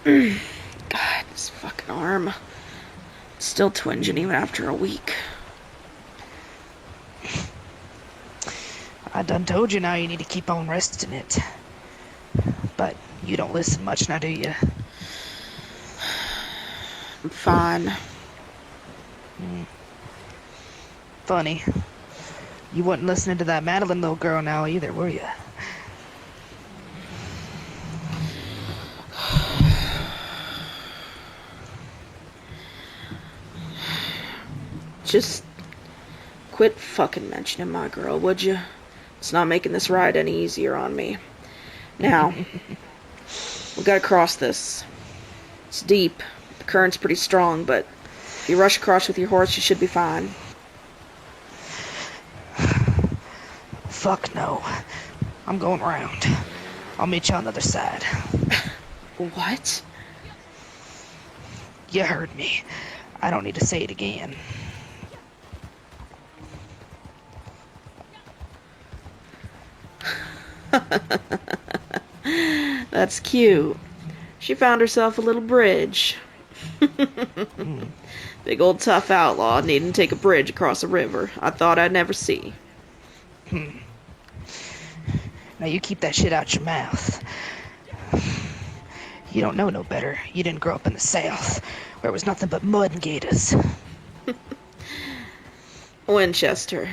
God, this fucking arm. It's still twinging even after a week. I done told you now you need to keep on resting it. But you don't listen much now, do you? I'm fine. Funny. You wasn't listening to that Madeline little girl now either, were you? Just quit fucking mentioning my girl, would you? It's not making this ride any easier on me. Now, we gotta cross this. It's deep. The current's pretty strong, but if you rush across with your horse, you should be fine. Fuck no. I'm going round. I'll meet you on the other side. What? You heard me. I don't need to say it again. That's cute. She found herself a little bridge. Big old tough outlaw needing to take a bridge across a river I thought I'd never see. Now you keep that shit out your mouth. You don't know no better. You didn't grow up in the South, where it was nothing but mud and gators. Winchester.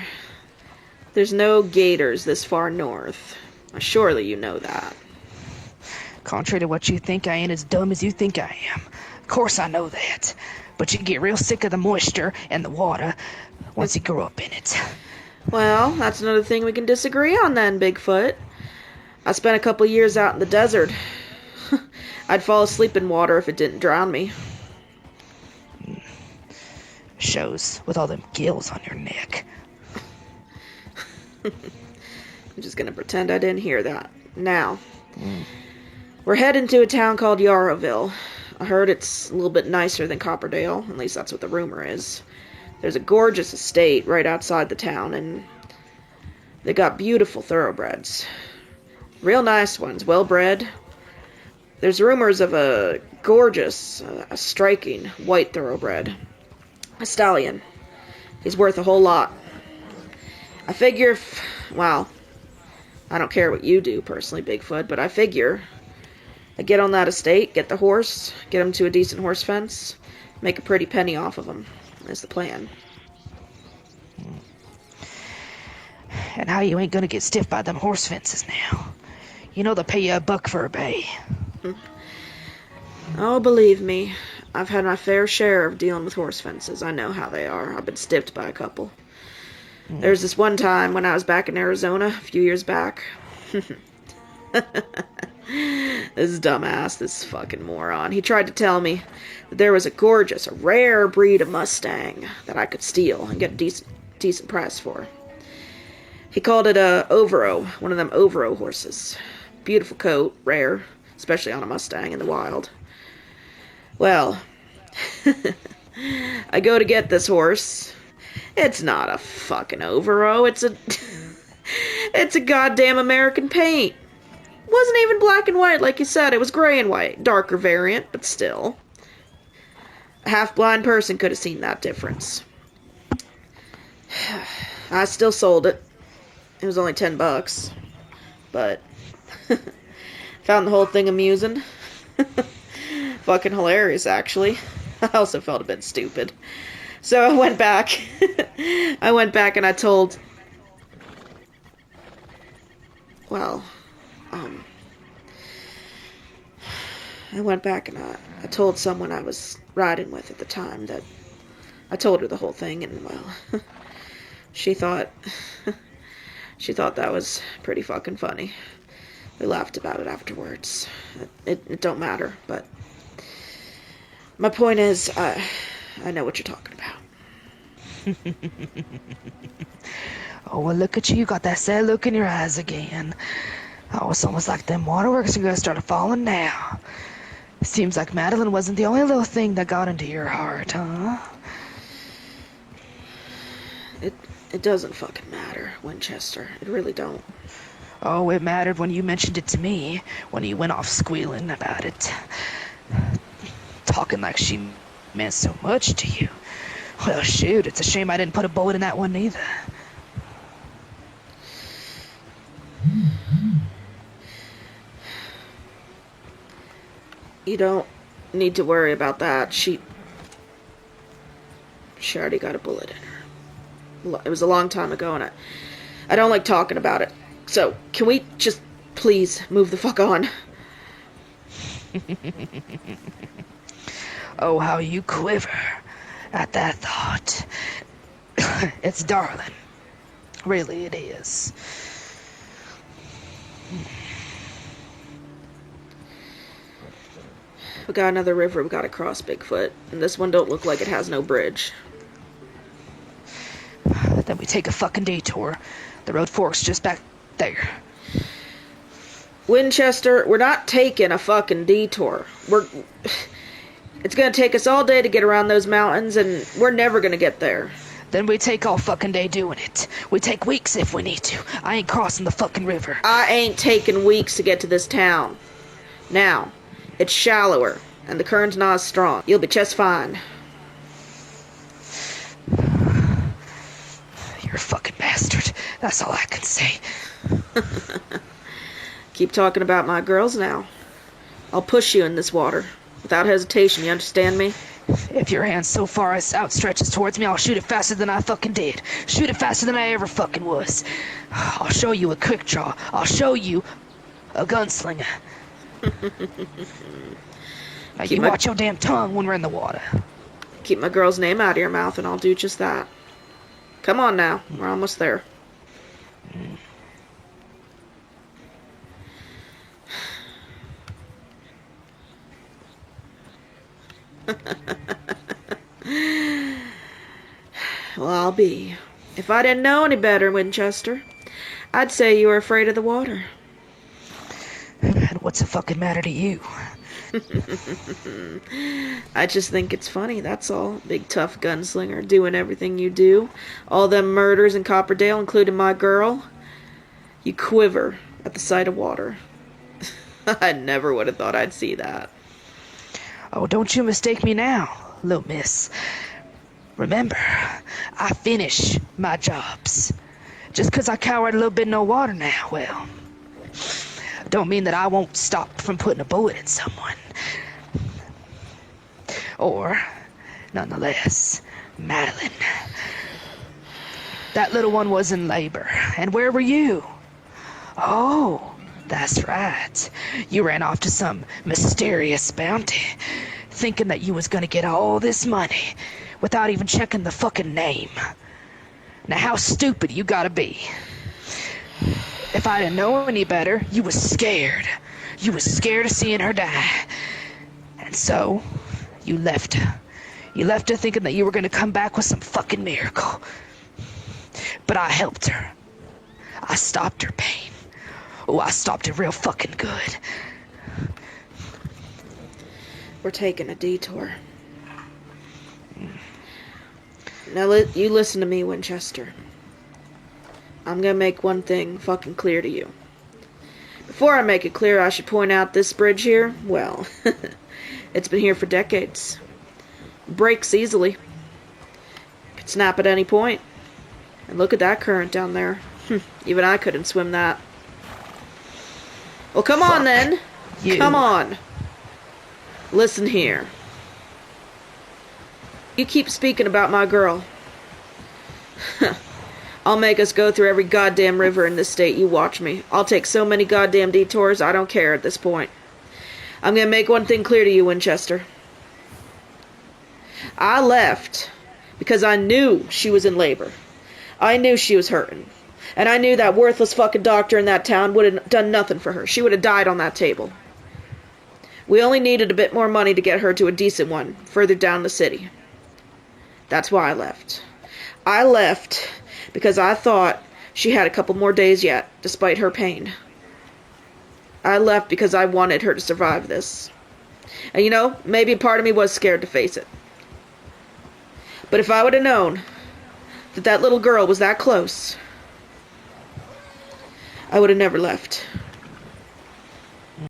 There's no gators this far north. Surely you know that. Contrary to what you think, I ain't as dumb as you think I am. Of course I know that. But you get real sick of the moisture and the water once you grow up in it. Well, that's another thing we can disagree on then, Bigfoot. I spent a couple years out in the desert. I'd fall asleep in water if it didn't drown me. Shows with all them gills on your neck. I'm just gonna pretend I didn't hear that. Now, we're heading to a town called Yarraville. I heard it's a little bit nicer than Copperdale, at least that's what the rumor is. There's a gorgeous estate right outside the town, and they got beautiful thoroughbreds. Real nice ones, well bred. There's rumors of a gorgeous, a striking white thoroughbred. A stallion. He's worth a whole lot. I figure if, well, I don't care what you do personally, Bigfoot, but I figure I get on that estate, get the horse, get him to a decent horse fence, make a pretty penny off of him, is the plan. And how you ain't gonna get stiff by them horse fences now? You know they'll pay you $1 for a bay. Oh, believe me, I've had my fair share of dealing with horse fences. I know how they are. I've been stiffed by a couple. There's this one time when I was back in Arizona, a few years back. This dumbass, this fucking moron. He tried to tell me that there was a rare breed of Mustang that I could steal and get a decent price for. He called it a Overo, one of them Overo horses. Beautiful coat, rare, especially on a Mustang in the wild. Well, I go to get this horse. It's not a fucking Overo, it's a goddamn American paint. Wasn't even black and white like you said, it was gray and white. Darker variant, but still. A half-blind person could have seen that difference. I still sold it. It was only $10, but found the whole thing amusing. Fucking hilarious, actually. I also felt a bit stupid. So I went back. And I told... Well, I went back and I told someone I was riding with at the time that... I told her the whole thing, and, well, she thought that was pretty fucking funny. We laughed about it afterwards. It don't matter, but... My point is, I know what you're talking about. Oh, well, look at you. You got that sad look in your eyes again. Oh, it's almost like them waterworks are gonna start falling now. Seems like Madeline wasn't the only little thing that got into your heart, huh? It doesn't fucking matter, Winchester. It really don't. Oh, it mattered when you mentioned it to me, when you went off squealing about it. looking like she meant so much to you. Well, shoot, it's a shame I didn't put a bullet in that one either. You don't need to worry about that. She already got a bullet in her. It was a long time ago, and I don't like talking about it. So, can we just please move the fuck on? Oh, how you quiver at that thought. It's darling. Really, it is. We got another river we gotta cross, Bigfoot. And this one don't look like it has no bridge. Then we take a fucking detour. The road forks just back there. Winchester, we're not taking a fucking detour. It's gonna take us all day to get around those mountains, and we're never gonna get there. Then we take all fucking day doing it. We take weeks if we need to. I ain't crossing the fucking river. I ain't taking weeks to get to this town. Now, it's shallower, and the current's not as strong. You'll be just fine. You're a fucking bastard. That's all I can say. Keep talking about my girls now. I'll push you in this water. Without hesitation, you understand me? If your hand so far as outstretches towards me, I'll shoot it faster than I fucking did. Shoot it faster than I ever fucking was. I'll show you a quick draw. I'll show you a gunslinger. Now you watch your damn tongue when we're in the water. Keep my girl's name out of your mouth and I'll do just that. Come on now, we're almost there. Well, I'll be. If I didn't know any better, Winchester, I'd say you were afraid of the water. And what's the fucking matter to you? I just think it's funny, that's all. Big tough gunslinger, doing everything you do. All them murders in Copperdale, including my girl. You quiver at the sight of water. I never would have thought I'd see that. Oh, don't you mistake me now, little miss. Remember, I finish my jobs. Just 'cause I cowered a little bit in no water now, well, don't mean that I won't stop from putting a bullet in someone. Or, nonetheless, Madeline. That little one was in labor. And where were you? Oh, that's right. You ran off to some mysterious bounty, thinking that you was gonna get all this money without even checking the fucking name. Now how stupid you gotta be. If I didn't know any better, you was scared. You was scared of seeing her die. And so, you left her. You left her thinking that you were gonna come back with some fucking miracle. But I helped her. I stopped her pain. Oh, I stopped it real fucking good. We're taking a detour. Now you listen to me, Winchester. I'm gonna make one thing fucking clear to you. Before I make it clear, I should point out this bridge here, well, it's been here for decades. It breaks easily. Could snap at any point. And look at that current down there. Even I couldn't swim that. Well, come on then. You. Come on. Listen here. You keep speaking about my girl. I'll make us go through every goddamn river in this state, you watch me. I'll take so many goddamn detours, I don't care at this point. I'm gonna make one thing clear to you, Winchester. I left because I knew she was in labor. I knew she was hurting. And I knew that worthless fucking doctor in that town would have done nothing for her. She would have died on that table. We only needed a bit more money to get her to a decent one, further down the city. That's why I left. I left because I thought she had a couple more days yet, despite her pain. I left because I wanted her to survive this. And you know, maybe part of me was scared to face it. But if I would have known that that little girl was that close, I would have never left.